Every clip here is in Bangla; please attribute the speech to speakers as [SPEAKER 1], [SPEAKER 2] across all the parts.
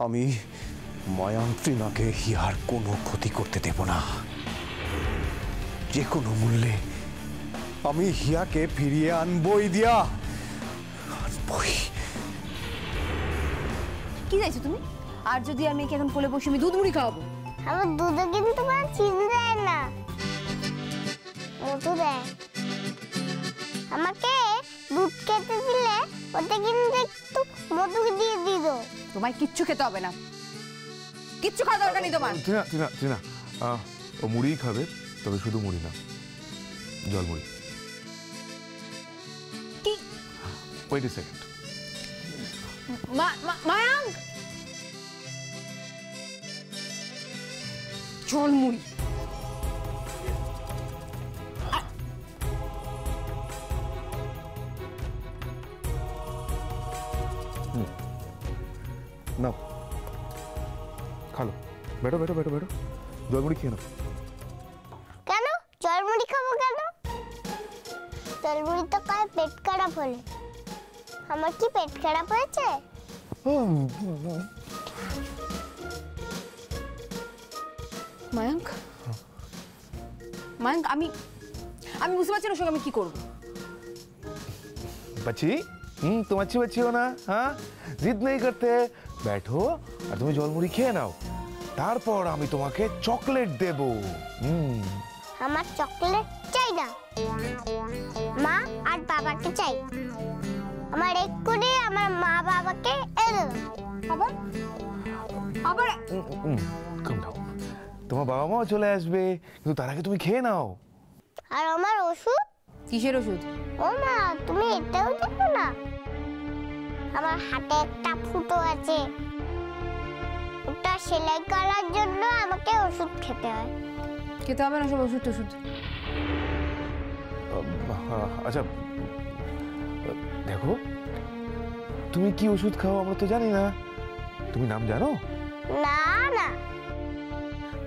[SPEAKER 1] আমি মায়াঙ্ক ত্রিনাকে হিয়ার কোনো ক্ষতি করতে দেব না। যে কোনো মূল্যে আমি হিয়াকে ফিরিয়ে আনবই দিয়া, আনবই।
[SPEAKER 2] কি চাইছো তুমি? আর যদি আমি এখন কোলে বসে আমি দুধ মুড়ি খাওয়াবো?
[SPEAKER 3] আমার দুধে কিন্তু কোনো চিনি দেয় না, মধু দেয়। আমাকে দুধ খেতে দিলে ওতে কিন্তু একটু মধু দিয়ে দিত।
[SPEAKER 2] তোমায় কিচ্ছু খেতে হবে না, কিচ্ছু খাওয়া দরকার নেই তোমার।
[SPEAKER 4] টিনা ও মুড়িই খাবে, তবে শুধু মুড়ি না, জল মুড়ি।
[SPEAKER 2] কি?
[SPEAKER 4] Wait a second.
[SPEAKER 2] মায়াঙ্ক, জল মুড়ি।
[SPEAKER 4] নাও খালো, বেটো বেটো বেটো বেটো, জলমুড়ি খেয়ে নাও।
[SPEAKER 3] কেন জলমুড়ি খাবো কেন? জলমুড়ি তো খায় পেট খারাপ হলে। আমার কি পেট খারাপ হয়েছে?
[SPEAKER 2] মায়াঙ্ক, মায়াঙ্ক, আমি বুঝতে পারছি না ওর সঙ্গে আমি কি করবো।
[SPEAKER 4] बच्ची तुम अच्छी बच्ची हो ना? हाँ, जिद नहीं करते, बैठो और तुम्हें जलमुड़ी खेয়ে নাও, তারপর আমি তোমাকে চকলেট দেব।
[SPEAKER 3] আমার চকলেট চাই না, মা আর বাবাকে চাই। আমার এক্ষুনি আমার মা বাবাকে এনে দাও।
[SPEAKER 2] আবার আবার
[SPEAKER 4] কাম ডাউন, তোমার বাবা মাও চলে আসবে, কিন্তু তার আগে তুমি খেয়ে নাও।
[SPEAKER 3] আর আমার ওষুধ?
[SPEAKER 2] কিসের ওষুধ?
[SPEAKER 3] ও মা, তুমি এটাও জানো না? আমার হাতে একটা ফুটো আছে, ওটা সেলাই করার জন্য আমাকে ওষুধ খেতে হয়।
[SPEAKER 2] খেতে হবে না সব ওষুধ টষুধ।
[SPEAKER 4] আচ্ছা দেখো, তুমি কি ওষুধ খাও আমরা তো জানি না, তুমি নাম জানো?
[SPEAKER 3] না না,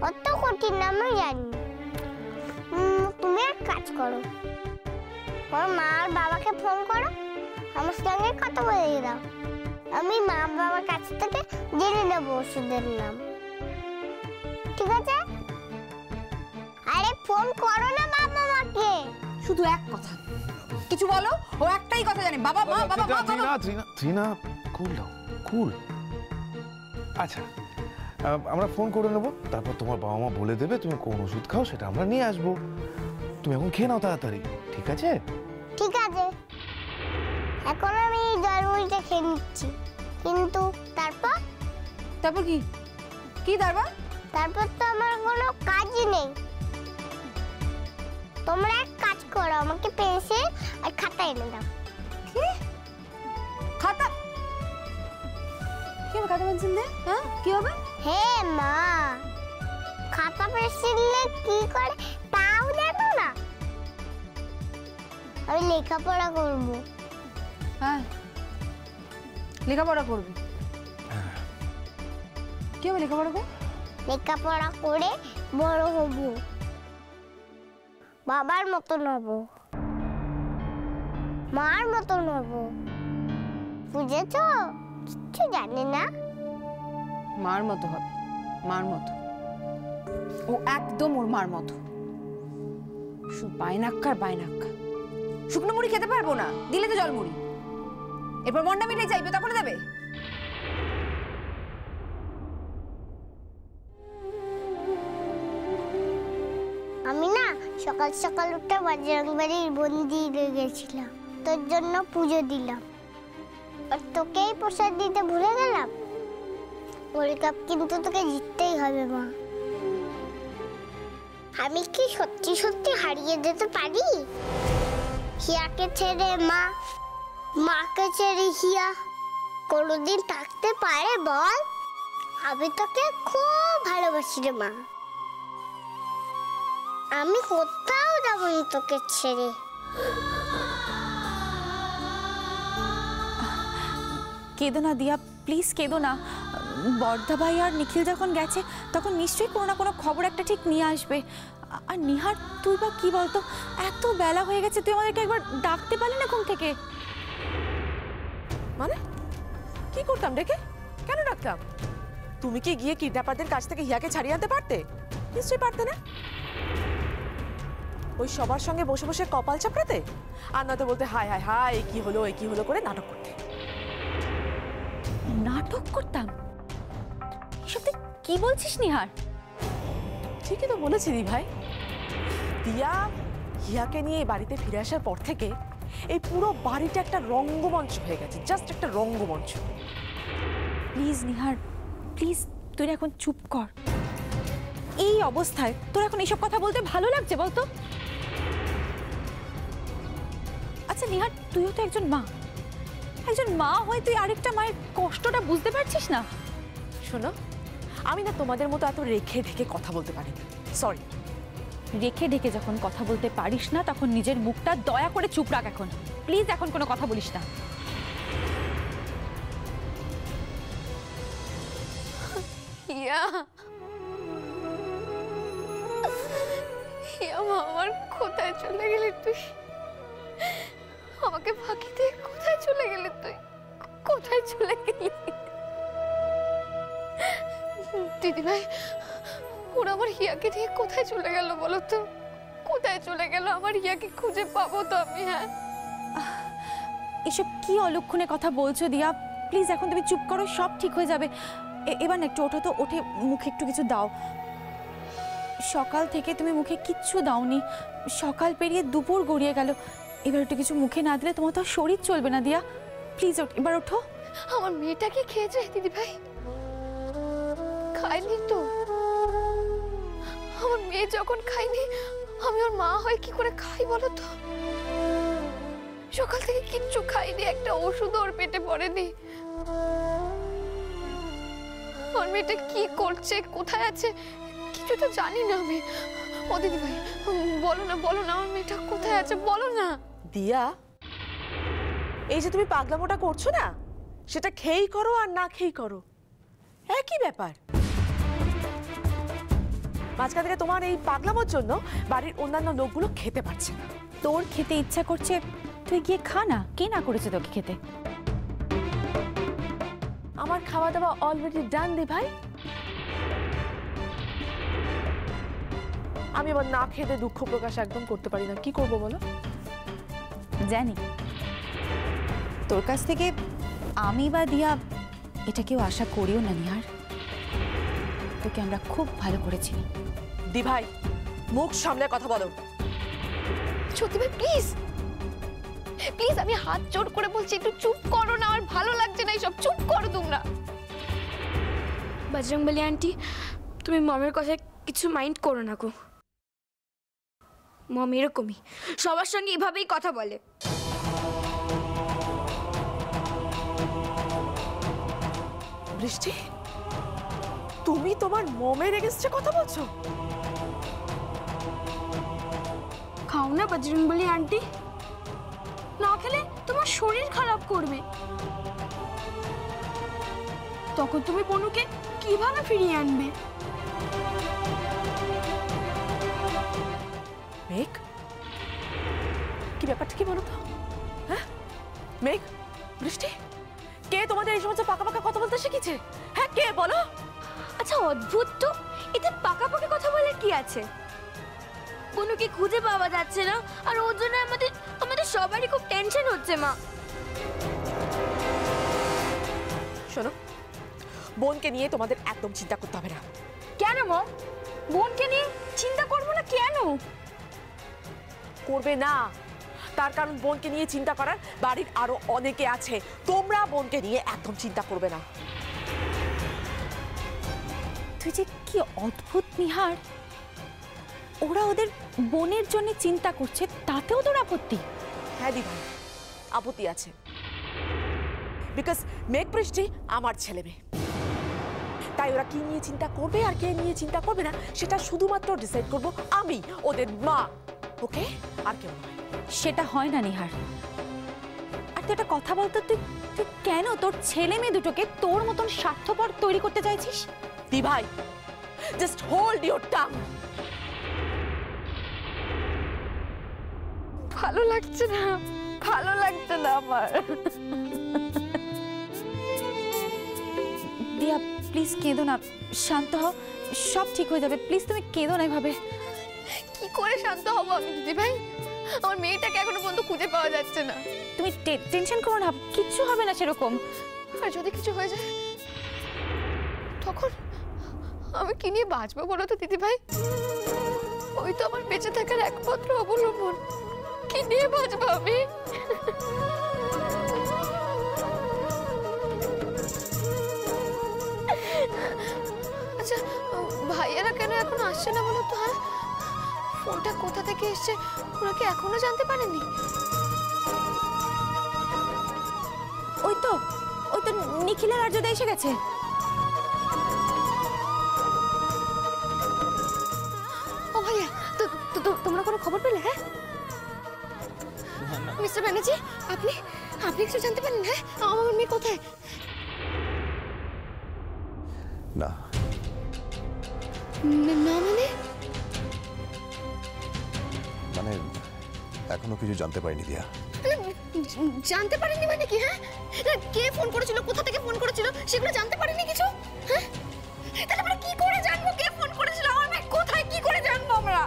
[SPEAKER 3] অত কঠিন নাম আমি জানি। তুমি এক কাজ করো, আমার মা আর বাবাকে ফোন করো, আমার সঙ্গে কথা বলে দাও। আমি মা বাবার কাছ থেকে জেনে নেবো ওষুধের নাম, ঠিক আছে? আরে ফোন করো না মা বাবাকে।
[SPEAKER 2] শুধু এক কথা, কিছু বলো। ও একটাই কথা জানে, বাবা মা বাবা মা বাবা।
[SPEAKER 4] ত্রিনা কুল দাও, কুল। আচ্ছা আমরা ফোন করে নেবো, তারপর তোমার বাবা মা বলে দেবে তুমি কোন ওষুধ খাও, সেটা আমরা নিয়ে আসবো। তুমি এখন খেয়ে নাও তাড়াতাড়ি, ঠিক আছে?
[SPEAKER 3] ঠিক আছে, এখন আমি জলমুড়িটা খেয়ে নিচ্ছি, কিন্তু তারপর?
[SPEAKER 2] তারপর কি? কি তারপর?
[SPEAKER 3] তারপর তো আমার কোনো কাজই নেই। তোমরা এক কাজ করো, আমাকে পেন্সিল আর খাতা এনে দাও।
[SPEAKER 2] কি খাতা? কি হবে খাতা পেন্সিল দিয়ে? হ্যাঁ কি হবে?
[SPEAKER 3] হে মা, খাতা পেন্সিল নিয়ে কি করে তাও জানো না? আমি লেখাপড়া করব।
[SPEAKER 2] হ্যাঁ লেখাপড়া করবি? কি হবে লেখাপড়া করে?
[SPEAKER 3] লেখাপড়া করে বড় হব, বাবার মতন হব, মার মতন হব, বুঝেছো? কিচ্ছু জানি না।
[SPEAKER 2] মার মতো হবে, মার মতো। ও একদম ওর মার মতো, শুধু বাইনাক্কা আর বাইনাক্কা। শুকনো মুড়ি খেতে পারবো না, দিলে তো জল মুড়ি। এরপর মন্ডা মিঠাই চাইবে, তখন দেবে?
[SPEAKER 3] আমি না সকাল সকাল উঠে বজরংবলীর মন্দিরে গেছিলাম, তোর জন্য পুজো দিলাম, আর তোকেই প্রসাদ দিতে ভুলে গেলাম। ওয়ার্ল্ড কাপ কিন্তু তোকে জিততেই হবে মা। আমি কি সত্যি সত্যি হারিয়ে যেতে পারি? হিয়াকে ছেড়ে মা, মাকে ছেড়ে হিয়া কোনোদিন থাকতে পারে বল? আমি তোকে খুব ভালোবাসি রে মা, আমি কোথাও যাবো না তোকে ছেড়ে।
[SPEAKER 5] কেঁদো না দিয়া, প্লিজ কেঁদো না। বর্দা ভাই আর নিখিল যখন গেছে তখন নিশ্চয়ই কোনো না কোনো খবর একটা ঠিক নিয়ে আসবে। আর নিহার, তুই বা কি বলতো, এত বেলা হয়ে গেছে, তুই আমাদেরকে একবার ডাকতে পারলি না ঘুম থেকে?
[SPEAKER 6] মানে কি করতাম ডেকে? কেন ডাকতাম? তুমি কি গিয়ে কিডন্যাপারদের কাছ থেকে হিয়াকে ছাড়িয়ে আনতে পারতে? নিশ্চয়ই পারতে না। ওই সবার সঙ্গে বসে বসে কপাল চাপড়াতে, আর নয়তো বলতে হায় হায় হায় কি হলো এই কি হলো করে নাটক করতে।
[SPEAKER 5] নাটক করতাম? এসব তুই কি বলছিস নিহার?
[SPEAKER 6] ঠিকই তো বলেছি দি ভাই। দিয়া হিয়াকে নিয়ে এই বাড়িতে ফিরে আসার পর থেকে এই পুরো বাড়িটা একটা রঙ্গমঞ্চ হয়ে গেছে, জাস্ট একটা রঙ্গমঞ্চ।
[SPEAKER 5] প্লিজ নিহার, প্লিজ তুই এখন চুপ কর। এই অবস্থায় তোর এখন এইসব কথা বলতে ভালো লাগছে বলতো? আচ্ছা নিহার, তুইও তো একজন মা, একজন মা হয়ে তুই আরেকটা মায়ের কষ্টটা বুঝতে পারছিস না?
[SPEAKER 6] শোনো, আমি না তোমাদের মতো এত রেখে ঢেকে কথা বলতে পারি না, সরি।
[SPEAKER 5] রেখে ঢেকে যখন কথা বলতে পারিস না তখন নিজের মুখটা দয়া করে চুপ রাখ এখন। প্লিজ এখন কোনো কথা বলিস না।
[SPEAKER 2] হিয়া, হিয়া মা আমার, কোথায় চলে গেলি তুই? আমাকে ফাঁকি দিয়ে কোথায় চলে গেলি তুই? কোথায় চলে গেলি? দিদি ভাই, ওরা আমার হিয়াকে নিয়ে কোথায় চলে গেল বলো তো? কোথায় চলে গেল? আমার হিয়াকে খুঁজে পাবো তো আমি? হ্যাঁ,
[SPEAKER 5] এসব কি অলক্ষণে কথা বলছো দিয়া? প্লিজ এখন তুমি চুপ করো, সব ঠিক হয়ে যাবে। এবার না একটু ওঠো তো, ওঠে মুখে একটু কিছু দাও। সকাল থেকে তুমি মুখে কিচ্ছু দাওনি, সকাল পেরিয়ে দুপুর গড়িয়ে গেল, এবার একটু কিছু মুখে না দিলে তোমার তো শরীর চলবে না দিয়া। প্লিজ এবার ওঠো।
[SPEAKER 2] আমার মেয়েটা কি খেয়েছে দিদি ভাই? খাইনি তো। আমার মেয়ে যখন খাইনি, আমি ওর মা হয়ে কি করে খাই বলো তো? সকাল থেকে কিচ্ছু খাইনি, একটা ওষুধ ওর পেটে পড়েনি। আমার মেয়েটা কি করছে, কোথায় আছে, কিছু তো জানি না আমি। ও দিদি ভাই, বলো না বলো না, আমার মেয়েটা কোথায় আছে বলো না।
[SPEAKER 6] দিয়া, এই যে তুমি পাগলামোটা করছো না, সেটা খেয়েই করো আর না খেয়েই করো, একই ব্যাপার। মাঝখান থেকে তোমার এই পাগলামোর জন্য বাড়ির অন্যান্য লোকগুলো খেতে পারছে না।
[SPEAKER 5] তোর খেতে ইচ্ছা করছে, তুই গিয়ে খা না। কে না করেছে তোকে খেতে?
[SPEAKER 6] আমার খাওয়া দাওয়া অলরেডি ডান দি ভাই। আমি আবার না খেতে দুঃখ প্রকাশ একদম করতে পারি না, কি করবো বলো?
[SPEAKER 5] জানি তোর কাছ থেকে আমি বা দিয়া এটা কেউ আশা করিও না নিহার। তোকে আমরা খুব ভালো করেছি।
[SPEAKER 6] দি ভাই, মুখ সামলে কথা বলো।
[SPEAKER 2] সত্যি ভাই প্লিজ প্লিজ, আমি হাত জোড় করে বলছি একটু চুপ করো না, আমার ভালো লাগছে না এইসব, চুপ করো তোমরা।
[SPEAKER 7] বজরংবলী আন্টি, তুমি মমের কথায় কিছু মাইন্ড করো না গো। মম এরকমই, সবার সঙ্গে এভাবেই কথা বলে।
[SPEAKER 6] বৃষ্টি, তুমি তোমার মমের এগেইনস্টে কথা বলছো?
[SPEAKER 7] খাও না বজরংবলী আন্টি, না খেলে তোমার শরীর খারাপ করবে। তখন তুমি বনুকে কিভাবে ফিরিয়ে আনবে?
[SPEAKER 6] মেঘ, কি ব্যাপারটা কি বলো তো? হ্যাঁ মেঘ, বৃষ্টি, কে তোমাদের এই সমস্ত পাকা পাকা কথা বলতে শিখেছে? হ্যাঁ কে বলো?
[SPEAKER 7] আচ্ছা অদ্ভুত তো, এতে পাকাপাকি কথা বলে কি আছে? বনুকে খুঁজে পাওয়া যাচ্ছে না, আর ওর জন্য আমাদের সবারই খুব টেনশন হচ্ছে মা।
[SPEAKER 6] শোনো, বোনকে নিয়ে তোমাদের একদম চিন্তা করতে হবে না।
[SPEAKER 7] কেন মা? বোনকে নিয়ে চিন্তা করবো না কেন?
[SPEAKER 6] করবে না, তার কারণ বোনকে নিয়ে চিন্তা করার বাড়ির আরো অনেকে আছে। তোমরা বোনকে নিয়ে একদম চিন্তা করবে না।
[SPEAKER 5] তুই যে কি অদ্ভুত নিহার, ওরা ওদের বোনের জন্য চিন্তা করছে, তাতেও তোর আপত্তি?
[SPEAKER 6] হ্যাঁ দি ভাই, আপত্তি আছে। বিকজ মেঘ বৃষ্টি আমার ছেলে মেয়ে, তাই ওরা কি নিয়ে চিন্তা করবে আর কে নিয়ে চিন্তা করবে না সেটা শুধুমাত্র ডিসাইড করব আমি, ওদের মা। ওকে, আর কেউ নয়।
[SPEAKER 5] সেটা হয় না নিহার। আর তুই একটা কথা বলতো, তুই কেন তোর ছেলে মেয়ে দুটোকে তোর মতন স্বার্থপর তৈরি করতে চাইছিস?
[SPEAKER 6] দি ভাই, জাস্ট হোল্ড ইওর টাং।
[SPEAKER 2] ভালো লাগছে না, ভালো লাগছে না আমার।
[SPEAKER 5] দিয়া প্লিজ কেঁদো না, শান্ত হও, সব ঠিক হয়ে যাবে। প্লিজ তুমি কেঁদো না এভাবে।
[SPEAKER 7] কি করে শান্ত হব আমি দিদি ভাই? আমার মেয়েটাকে এখনো পর্যন্ত খুঁজে পাওয়া যাচ্ছে না।
[SPEAKER 5] তুমি টেনশন করো না, কিচ্ছু হবে না সেরকম।
[SPEAKER 7] আর যদি কিছু হয়ে যায় তখন আমি কি নিয়ে বাঁচবো বলো তো দিদি ভাই? ওই তো আমার বেঁচে থাকার একমাত্র অবলম্বন। কি নিয়ে বাঁচবো আমি? আচ্ছা ভাইয়ারা কেন এখন আসছে না বলো তো? হ্যাঁ, ফোনটা কোথা থেকে এসছে ওরা কি এখনো জানতে পারেনি?
[SPEAKER 5] ওই তো নিখিলের আর যদি এসে গেছে।
[SPEAKER 7] ও ভাইয়া, তোমরা কোনো খবর পেলে? হ্যাঁ মিস্টার ব্যানার্জি, আপনি কিছু জানতে পারেন? হ্যাঁ আমার মেয়ে কোথায়?
[SPEAKER 1] না
[SPEAKER 7] না মানে
[SPEAKER 1] মানে এখনো কিছু জানতে পারিনি দিয়া।
[SPEAKER 7] জানতে পারেননি মানে কি? হ্যাঁ কে ফোন করেছিল, কোথা থেকে ফোন করেছিল সেগুলো জানতে পারেননি কিছু? হ্যাঁ তাহলে আমরা কি করে জানবো কে ফোন করেছিল, আমার মেয়ে কোথায়, কি করে জানবো আমরা?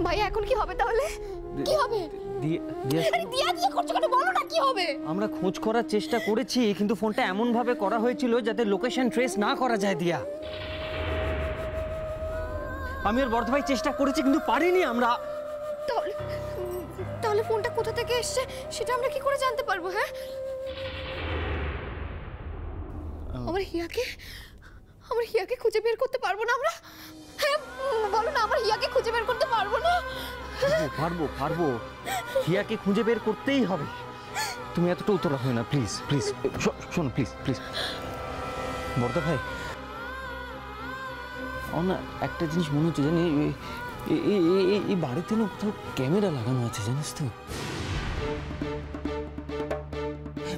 [SPEAKER 7] ভাইয়া এখন কি হবে তাহলে? কি হবে? দিয়া করছো কেন? বলো না কি হবে?
[SPEAKER 8] আমরা খোঁজ করার চেষ্টা করেছি, কিন্তু ফোনটা এমন ভাবে করা হয়েছিল যাতে লোকেশন ট্রেস না করা যায়। দিয়া, আমি আর বর্ধ ভাই চেষ্টা করেছি কিন্তু পারিনি আমরা।
[SPEAKER 7] তাহলে ফোনটা কোথা থেকে এসেছে সেটা আমরা কি করে জানতে পারবো? হ্যাঁ আমার হিয়াকে খুঁজে বের করতে পারবো না আমরা? হ্যাঁ বলো না, আমার হিয়াকে খুঁজে বের করতে পারবো না?
[SPEAKER 8] পারবো। হিয়াকে খুঁজে বের করতেই হবে। তুমি এতটা উতলা হয় না, প্লিজ প্লিজ শোনো, প্লিজ বর্ধ ভাই, আমার না একটা জিনিস মনে হচ্ছে, জানি এই বাড়িতে না কোথাও ক্যামেরা লাগানো আছে, জানিস তো?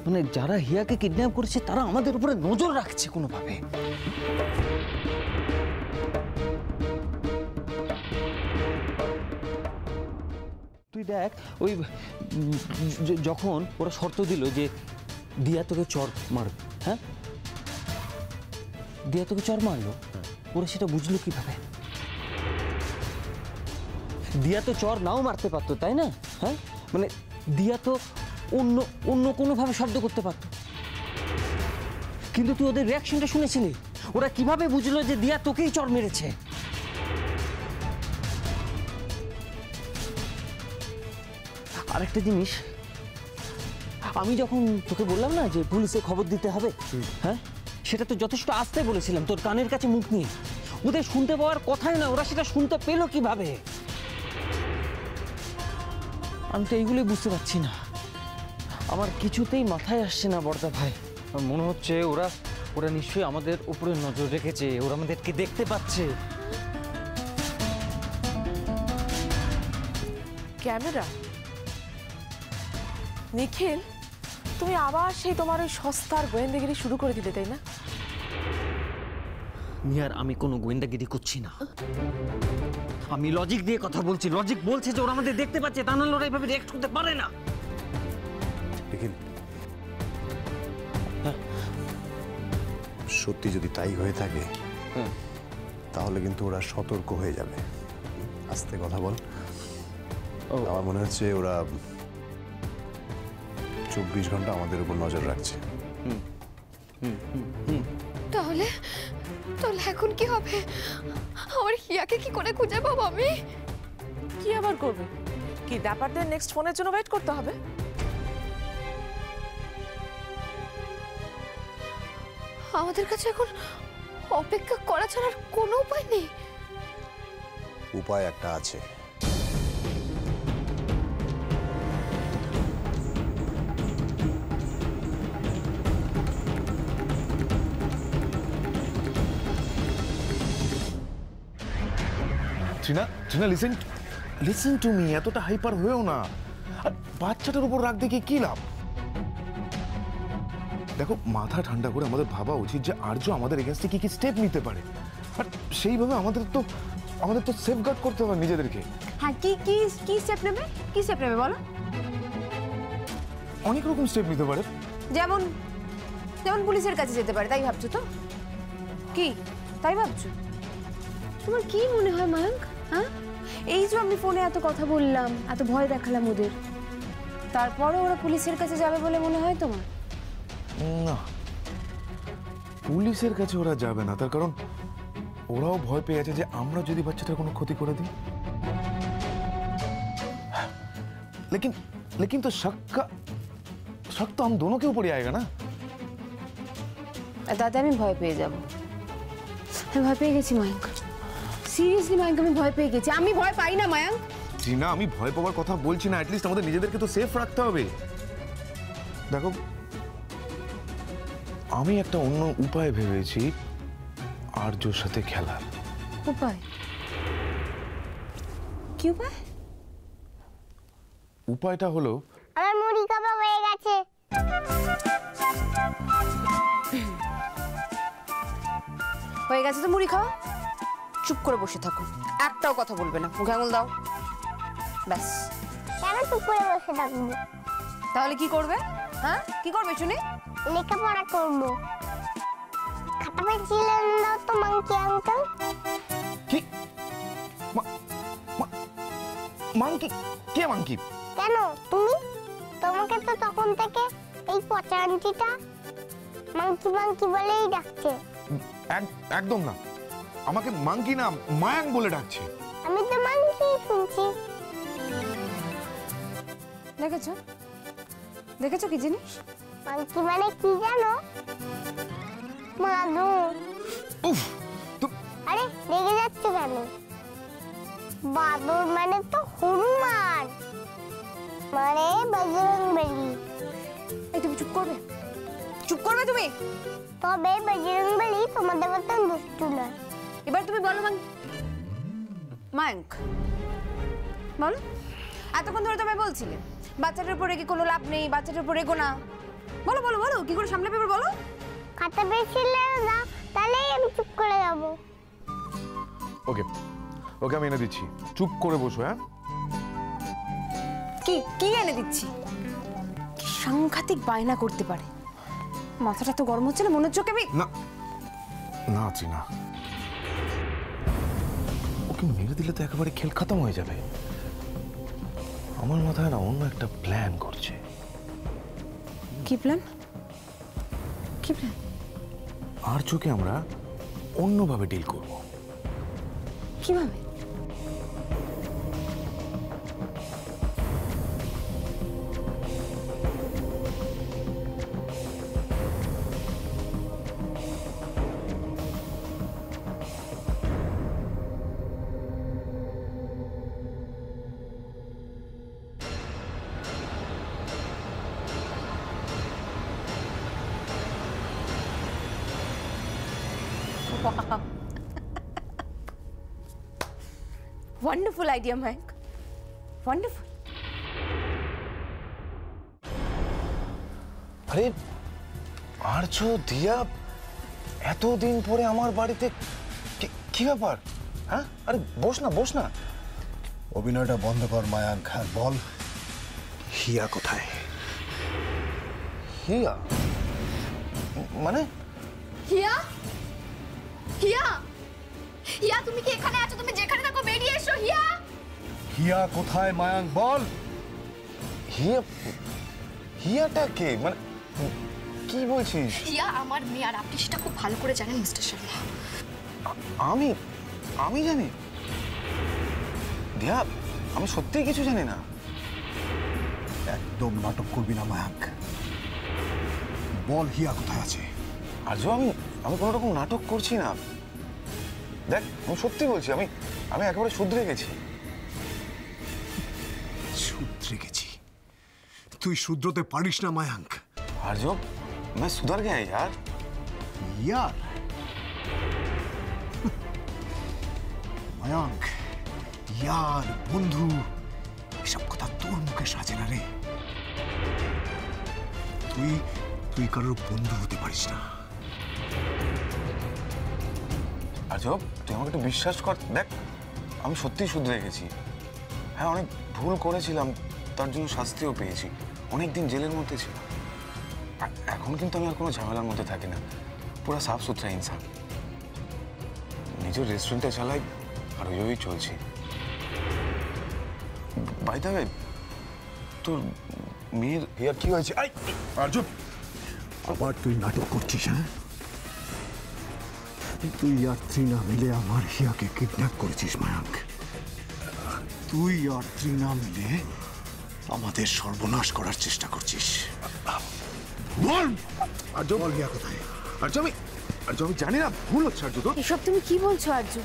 [SPEAKER 8] মানে যারা হিয়াকে কিডন্যাপ করেছে তারা আমাদের উপরে নজর রাখছে কোনোভাবে। তুই দেখ, ওই যখন ওরা শর্ত দিল যে দিয়া তোকে চর মারবে, হ্যাঁ দিয়া তোকে চর মারলো, ওরা সেটা বুঝলো কিভাবে? দিয়া তো চর নাও মারতে পারতো, তাই না? হ্যাঁ মানে দিয়া তো অন্য কোনোভাবে শব্দ করতে পারতো, কিন্তু তুই ওদের রিয়াকশনটা শুনেছিলি? ওরা কিভাবে বুঝলো যে দিয়া তোকেই চর মেরেছে? আরেকটা জিনিস, আমি যখন তোকে বললাম না যে পুলিশে খবর দিতে হবে, হ্যাঁ সেটা তো যথেষ্ট আস্তে বলেছিলাম, তোর কানের কাছে মুখ নিয়ে। ওদের শুনতে পাওয়ার কথাই না, ওরা সেটা শুনতে পেলো কিভাবে? আমি তো এইগুলোই বুঝতে পারছি না, আমার কিছুতেই মাথায় আসছে না বর্দা ভাই। আমার মনে হচ্ছে ওরা নিশ্চয়ই আমাদের উপরে নজর রেখেছে, ওরা আমাদেরকে দেখতে পাচ্ছে।
[SPEAKER 6] ক্যামেরা? নিখিল, তুমি আবার সেই তোমার ওই সস্তার গোয়েন্দাগিরি শুরু করে দিলে, তাই না?
[SPEAKER 8] নিয়ার, আমি কোনো গোয়েন্দাগিরি করছি না, আমি লজিক দিয়ে কথা বলছি। লজিক বলছে যে ওরা আমাদের দেখতে পাচ্ছে, তা নাহলে ওরা এইভাবে রিঅ্যাক্ট করতে পারে না।
[SPEAKER 1] নিখিল, সত্যি যদি তাই হয়ে থাকে তাহলে কিন্তু ওরা সতর্ক হয়ে যাবে। আস্তে কথা বল। আমার মনে হচ্ছে ওরা 24 ঘন্টা আমাদের উপর নজর রাখছে।
[SPEAKER 7] তাহলে এখন কি হবে? আমার হিয়াকে কি করে খুঁজে পাবো আমি?
[SPEAKER 6] কি আবার করবে? কিডন্যাপারদের নেক্সট ফোনের জন্য ওয়েট করতে হবে।
[SPEAKER 7] আমাদের কাছে এখন অপেক্ষা করা ছাড়া আর কোনো উপায় নেই।
[SPEAKER 1] উপায় একটা আছে।
[SPEAKER 4] ট্রিনা, লিসেন টু মি, এতটা হাইপার হয়েও না। আর বাচ্চাটার উপর রাগ দেখে কি লাভ? দেখো, মাথা ঠান্ডা করে আমাদের ভাবা উচিত যে আর্য আমাদের এগেইনস্টে কি স্টেপ নিতে পারে, আর সেইভাবে আমাদের তো সেফগার্ড করতে হবে নিজেদেরকে।
[SPEAKER 2] হ্যাঁ, কি স্টেপ নেবে? কি স্টেপ নেবে বলো?
[SPEAKER 4] অনেক রকম স্টেপ নিতে পারে।
[SPEAKER 2] যেমন যেমন পুলিশের কাছে যেতে পারে, তাই ভাবছো তো? কি তাই ভাবছো? তোমার কি মনে হয় মায়াঙ্ক? হ্যাঁ, এই যে আমি ফোনে এত কথা বললাম, এত ভয় দেখালাম ওদের, তারপরে ওরা পুলিশের কাছে যাবে বলে মনে হয় তোমার?
[SPEAKER 4] না, পুলিশের কাছে ওরা যাবে না, তার কারণ ওরাও ভয় পেয়ে আছে যে আমরা যদি বাচ্চাটার কোনো ক্ষতি করে দিই। लेकिन लेकिन तो शक तो हम दोनों के ऊपर ही आएगा ना।
[SPEAKER 2] দাদা আমি ভয় পেয়ে যাব, আমি ভয় পেয়ে গেছি মায়াঙ্ক, সিরিয়াসলি মায়াঙ্ক আমি ভয় পেয়ে গেছি। আমি ভয় পাই না মায়াঙ্ক।
[SPEAKER 4] জিনা, আমি ভয় পাওয়ার কথা বলছি না, অ্যাটলিস্ট আমাদের নিজেদেরকে তো সেফ রাখতে হবে। দেখো, আমি একটা অন্য উপায় ভেবেছি আর্যর সাথে খেলার।
[SPEAKER 2] উপায়? কি উপায়?
[SPEAKER 4] উপায়টা হলো
[SPEAKER 3] আমার মুড়ি কাবাব হয়ে গেছে।
[SPEAKER 2] হয়ে গেছে তো মুড়ি খাও, চুপ করে বসে থাকো, একটাও কথা বলবে না, মুখে আঙুল দাও, ব্যাস।
[SPEAKER 3] কেন চুপ করে বসে থাকবো?
[SPEAKER 2] তাহলে কি করবে? হ্যাঁ কি করবে শুনি?
[SPEAKER 3] লেখাপড়া করবো। খাতা পেন্সিল এনে দাও তো মাংকি আঙ্কেল।
[SPEAKER 4] কি মাংকি? কে মাংকি?
[SPEAKER 3] কেন তুমি? তোমাকে তো তখন থেকে এই পচা আন্টিটা মাংকি মাংকি বলেই ডাকছে।
[SPEAKER 4] একদম না, আমাকে মাংকি না মায়াং বলে ডাকছে।
[SPEAKER 3] আমি তো মাংকি শুনছি।
[SPEAKER 2] দেখেছো দেখেছো কি জিনিস?
[SPEAKER 3] মাংকি মানে কি জানো? মাদুর।
[SPEAKER 4] উফ, তো
[SPEAKER 3] আরে রেগে যাচ্ছে কেন? বাদর মানে তো হনুমান, মানে বজরংবলী।
[SPEAKER 2] এই তুমি চুপ করবে, চুপ করবে তুমি।
[SPEAKER 3] তবে বজরংবলী তোমাদের মতন দুষ্টু নয়।
[SPEAKER 2] এবার তুমি বলো মায়াঙ্ক, বলো। এতক্ষণ ধরে তোমায় বলছিলে বাচ্চাটার উপরে কি কোনো লাভ নেই, বাচ্চাটার উপরে রেগো না। বলো বলো বলো, কি করে সামলাবে এবার বলো।
[SPEAKER 3] খাতা পেন্সিল দাও, তাহলেই আমি চুপ করে যাবো।
[SPEAKER 4] ওকে ওকে, আমি এনে দিচ্ছি, চুপ করে বসো। হ্যাঁ,
[SPEAKER 2] কি কি এনে দিচ্ছি? কি সাংঘাতিক বায়না করতে পারে, মাথাটা তো গরম হচ্ছে না, মনে হচ্ছে ওকে আমি
[SPEAKER 4] না না চিনা, ওকে মেরে দিলে তো একেবারে খেল খতম হয়ে যাবে। আমার মাথায় না অন্য একটা প্ল্যান করছে।
[SPEAKER 2] কি প্ল্যান? কি প্ল্যান?
[SPEAKER 4] আর চোখে আমরা অন্যভাবে ডিল করব।
[SPEAKER 2] কিভাবে? Wow. Wonderful idea, Mike. Wonderful.
[SPEAKER 4] আরে আর্য, দিয়া, এতদিন পরে আমার বাড়িতে, কি ব্যাপার? হ্যাঁ, আরে বস না বস না।
[SPEAKER 1] অভিনয়টা বন্ধ কর মায়াঙ্ক, আর বল হিয়া কোথায়?
[SPEAKER 4] হিয়া মানে?
[SPEAKER 7] হিয়া? হিয়া? হিয়া তুমি কি এখানে আছো? তুমি যেখানে থাকো বেরিয়ে এসো। হিয়া?
[SPEAKER 1] হিয়া কোথায় মায়াঙ্ক বল?
[SPEAKER 4] হিয়া? হিয়াটা কে? মানে কি বলছিস?
[SPEAKER 7] হিয়া আমার মেয়ে, আর আপনি সেটা খুব ভালো করে জানেন মিস্টার শর্মা।
[SPEAKER 4] আমি আমি জানি? দিয়া, আমি সত্যিই কিছু জানি না।
[SPEAKER 1] একদম নাটক করবি না মায়াঙ্ক, বল হিয়া কোথায় আছে?
[SPEAKER 4] আজও আমি কোনো রকম নাটক করছি না। দেখ, আমি সত্যি বলছি, আমি একেবারে শুধরে গেছি।
[SPEAKER 1] শুধরে গেছি? তুই শুধরোতে পারিস না মায়াঙ্ক।
[SPEAKER 4] আর্য, मैं सुधर गया यार।
[SPEAKER 1] यार মায়াঙ্ক, ইয়ার, বন্ধু, এসব কথা তোর মুখে সাজে না রে। তুই কারোর বন্ধু হতে পারিস না।
[SPEAKER 4] আর্য, তুই আমাকে একটু বিশ্বাস কর। দেখ, আমি সত্যিই শুধরে গেছি। হ্যাঁ, অনেক ভুল করেছিলাম, তার জন্য শাস্তিও পেয়েছি, অনেকদিন জেলের মধ্যে ছিলাম। এখন কিন্তু আমি আর কোনো ঝামেলার মধ্যে থাকি না, পুরো সাফ সুতরা ইনসান। নিজের রেস্টুরেন্টে চালাই আর ওইভাবেই চলছি। বাই দ্য ওয়ে, তোর মেয়ের হেয়ার কি হয়েছে?
[SPEAKER 9] আর্য, আবার তুই নাটক করছিস? হ্যাঁ, তুই আর ত্রিনা মিলে আমার হিয়াকে কিডন্যাপ করেছিস মায়াঙ্ক। তুই আর ত্রিনা মিলে আমাদের সর্বনাশ করার চেষ্টা করছিস। বল
[SPEAKER 4] আর্য,
[SPEAKER 9] বল হিয়া কোথায়?
[SPEAKER 4] আর্য আমি জানি না, ভুল হচ্ছে আর্য। তো
[SPEAKER 2] এসব তুমি কি বলছো আর্য?